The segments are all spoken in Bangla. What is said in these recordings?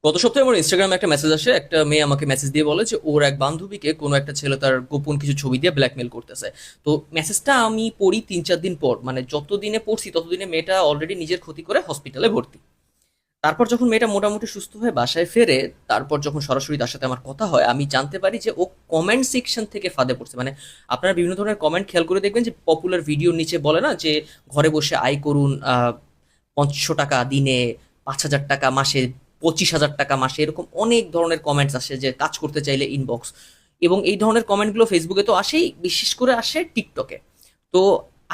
গত সপ্তাহে আমার ইনস্টাগ্রামে একটা মেসেজ আসে। একটা মেয়ে আমাকে মেসেজ দিয়ে বলে যে ওর এক বান্ধবীকে কোনো একটা ছেলে তার গোপন কিছু ছবি দিয়ে ব্ল্যাকমেল করতেছে। তো মেসেজটা আমি পড়ি 3-4 দিন পর, মানে যত দিনে পড়ছি ততদিনে মেয়েটা অলরেডি নিজের ক্ষতি করে হসপিটালে ভর্তি। তারপর যখন মেয়েটা মোটামুটি সুস্থ হয়ে বাসায় ফেরে, তারপর যখন সরাসরি তার সাথে আমার কথা হয়, আমি জানতে পারি যে ও কমেন্ট সেকশন থেকে ফাঁদে পড়ছে। মানে আপনারা বিভিন্ন ধরনের কমেন্ট খেয়াল করে দেখবেন যে পপুলার ভিডিওর নিচে বলে না যে ঘরে বসে আয় করুন, 500 টাকা দিনে, 5,000 টাকা মাসে, 25,000 টাকা মাসে, এরকম অনেক ধরনের কমেন্টস আসে যে কাজ করতে চাইলে ইনবক্স। এবং এই ধরনের কমেন্টগুলো ফেসবুকে তো আসেই, বিশেষ করে আসে টিকটকে। তো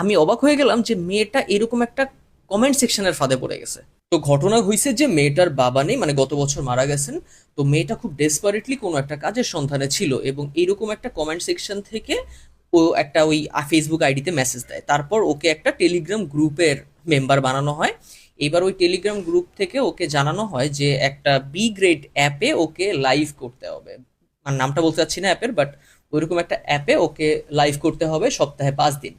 আমি অবাক হয়ে গেলাম যে মেয়েটা এরকম একটা কমেন্ট সেকশনের ফাঁদে পড়ে গেছে। তো ঘটনা হয়েছে যে মেয়েটার বাবা নেই, মানে গত বছর মারা গেছেন। তো মেয়েটা খুব ডেসপারেটলি কোনো একটা কাজের সন্ধানে ছিল এবং এইরকম একটা কমেন্ট সেকশন থেকে ও একটা ওই ফেসবুক আইডিতে মেসেজ দেয়। তারপর ওকে একটা টেলিগ্রাম গ্রুপের মেম্বার বানানো হয়। এবার ওই টেলিগ্রাম গ্রুপ থেকে ওকে জানানো হয় যে একটা বি গ্রেড অ্যাপে ওকে লাইভ করতে হবে। আর নামটা বলতে চাচ্ছি না অ্যাপের, বাট ওইরকম একটা অ্যাপে ওকে লাইভ করতে হবে সপ্তাহে 5 দিন।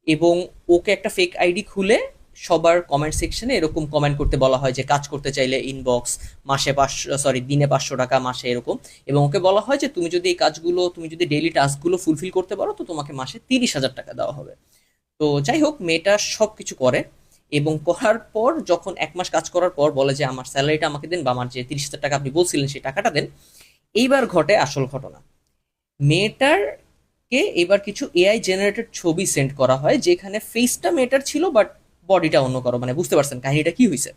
এবং ওকে একটা ফেক আইডি খুলে সবার কমেন্ট সেকশনে এরকম কমেন্ট করতে বলা হয় যে কাজ করতে চাইলে ইনবক্স, মাসে 500, সরি দিনে 500 টাকা, মাসে এরকম। এবং ওকে বলা হয় যে তুমি যদি এই কাজগুলো, তুমি যদি ডেইলি টাস্কগুলো ফুলফিল করতে পারো তো তোমাকে মাসে 30,000 টাকা দেওয়া হবে। তো যাই হোক, মেয়েটা সব কিছু করে এবং করার পর যখন 1 মাস কাজ করার পর বলে যে আমার স্যালারিটা আমাকে দেন, বা আমার যে 30,000 টাকা আপনি বলছিলেন সেই টাকাটা দেন। এইবার ঘটে আসল ঘটনা। মেয়েটার কে এবার কিছু এআই জেনারেটেড ছবি সেন্ড করা হয়, যেখানে ফেসটা মেয়েটার ছিল বাট বডিটা অন্য কারো, মানে বুঝতে পারছেন কাহিনীটা কি হয়েছে।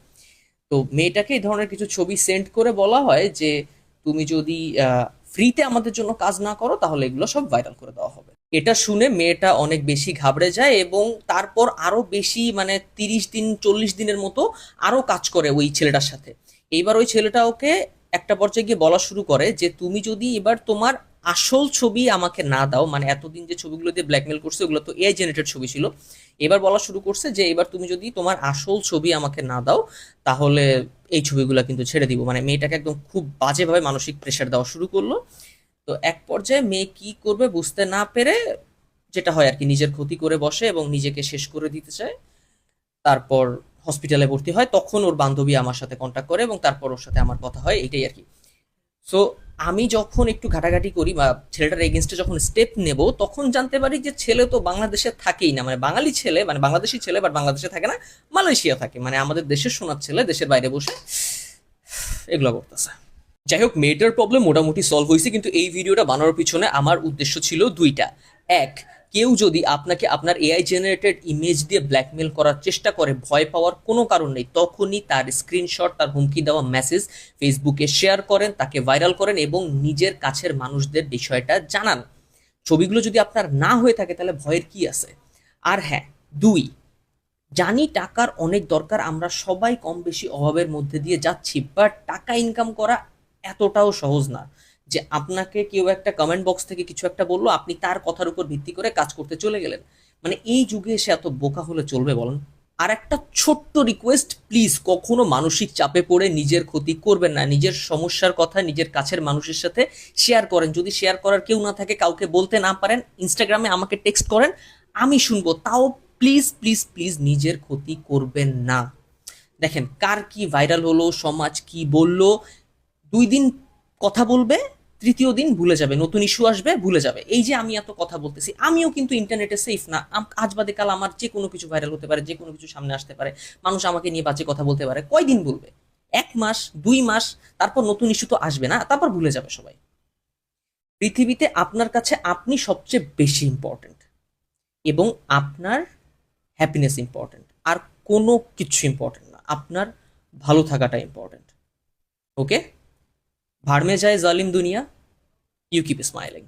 তো মেয়েটাকে এই ধরনের কিছু ছবি সেন্ড করে বলা হয় যে তুমি যদি ফ্রিতে আমাদের জন্য কাজ না করো তাহলে এগুলো সব ভাইরাল করে দেওয়া হবে। এটা শুনে মেয়েটা অনেক বেশি ঘাবড়ে যায় এবং তারপর আরো বেশি, মানে 30 দিন 40 দিনের মতো আরো কাজ করে ওই ছেলেটার সাথে। এইবার ওই ছেলেটা ওকে একটা পর্যায়ে গিয়ে বলা শুরু করে যে তুমি যদি এবার তোমার আসল ছবি আমাকে না দাও, মানে এতদিন যে ছবিগুলো দিয়ে ব্ল্যাকমেল করছে ওগুলো তো এআই জেনারেটেড ছবি ছিল। এবার বলা শুরু করছে যে এবার তুমি যদি তোমার আসল ছবি আমাকে না দাও তাহলে এই ছবিগুলো কিন্তু ছেড়ে দিব। মানে মেয়েটাকে একদম খুব বাজেভাবে মানসিক প্রেশার দেওয়া শুরু করলো। তো এক পর্যায়ে মেয়ে কি করবে বুঝতে না পেরে, যেটা হয় আর কি, নিজের ক্ষতি করে বসে এবং নিজেকে শেষ করে দিতে চায়। তারপর হসপিটালে ভর্তি হয়। তখন ওর বান্ধবী আমার সাথে কন্ট্যাক্ট করে এবং তারপর ওর সাথে আমার কথা হয়, এটাই আর কি। সো আমি যখন একটু ঘাটাঘাটি করি বা ছেলেটার এগেনস্টে যখন স্টেপ নেব, তখন জানতে পারি যে ছেলে তো বাংলাদেশে থাকেই না, মানে বাঙালি ছেলে, মানে বাংলাদেশি ছেলে, বাট বাংলাদেশে থাকে না, মালয়েশিয়া থাকে। মানে আমাদের দেশের সোনার ছেলে দেশের বাইরে বসে এগুলো করতেছে। যাই হোক, মেয়েটার প্রবলেম মোটামুটি সলভ হয়েছে, কিন্তু এই ভিডিওটা বানানোর পিছনে আমার উদ্দেশ্য ছিল দুইটা। এক, কেউ যদি আপনাকে আপনার এআই জেনারেটেড ইমেজ দিয়ে ব্ল্যাকমেল করার চেষ্টা করে, ভয় পাওয়ার কোনো কারণ নেই। তখনই তার স্ক্রিনশট, তার হুমকি দেওয়া মেসেজ ফেসবুকে শেয়ার করেন, তাকে ভাইরাল করেন এবং নিজের কাছের মানুষদের বিষয়টা জানান। ছবিগুলো যদি আপনার না হয়ে থাকে তাহলে ভয়ের কি আছে। আর হ্যাঁ, দুই, জানি টাকার অনেক দরকার, আমরা সবাই কম বেশি অভাবের মধ্যে দিয়ে যাচ্ছি, বাট টাকা ইনকাম করা এতটাও সহজ না যে আপনাকে কেউ একটা কমেন্ট বক্স থেকে কিছু একটা বললো, আপনি তার কথার উপর ভিত্তি করে কাজ করতে চলে গেলেন। মানে এই যুগে এসে এত বোকা হলে চলবে বলেন? আর একটা ছোট্ট রিকোয়েস্ট, প্লিজ কখনো মানসিক চাপে পড়ে নিজের ক্ষতি করবেন না। নিজের সমস্যার কথা নিজের কাছের মানুষের সাথে শেয়ার করেন। যদি শেয়ার করার কেউ না থাকে, কাউকে বলতে না পারেন, ইনস্টাগ্রামে আমাকে টেক্সট করেন, আমি শুনবো। তাও প্লিজ প্লিজ প্লিজ নিজের ক্ষতি করবেন না। দেখেন কার কি ভাইরাল হলো, সমাজ কি বললো, 2 দিন কথা বলবে, তৃতীয় দিন ভুলে যাবে, নতুন ইস্যু আসবে, ভুলে যাবে। এই যে আমি এত কথা বলতেছি, আমিও কিন্তু ইন্টারনেটে সেফ না। আজ বাদে কাল আমার যে কোনো কিছু ভাইরাল হতে পারে, যে কোনো কিছু সামনে আসতে পারে, মানুষ আমাকে নিয়ে বাজে কথা বলতে পারে। কয়দিন বলবে? 1 মাস, 2 মাস, তারপর নতুন ইস্যু তো আসবে না, তারপর ভুলে যাবে সবাই। পৃথিবীতে আপনার কাছে আপনি সবচেয়ে বেশি ইম্পর্টেন্ট এবং আপনার হ্যাপিনেস ইম্পর্টেন্ট। আর কোনো কিছু ইম্পর্টেন্ট না, আপনার ভালো থাকাটা ইম্পর্টেন্ট। ওকে? ভাड़ में जाए जालिम दुनिया, यू कीप स्माइलिंग।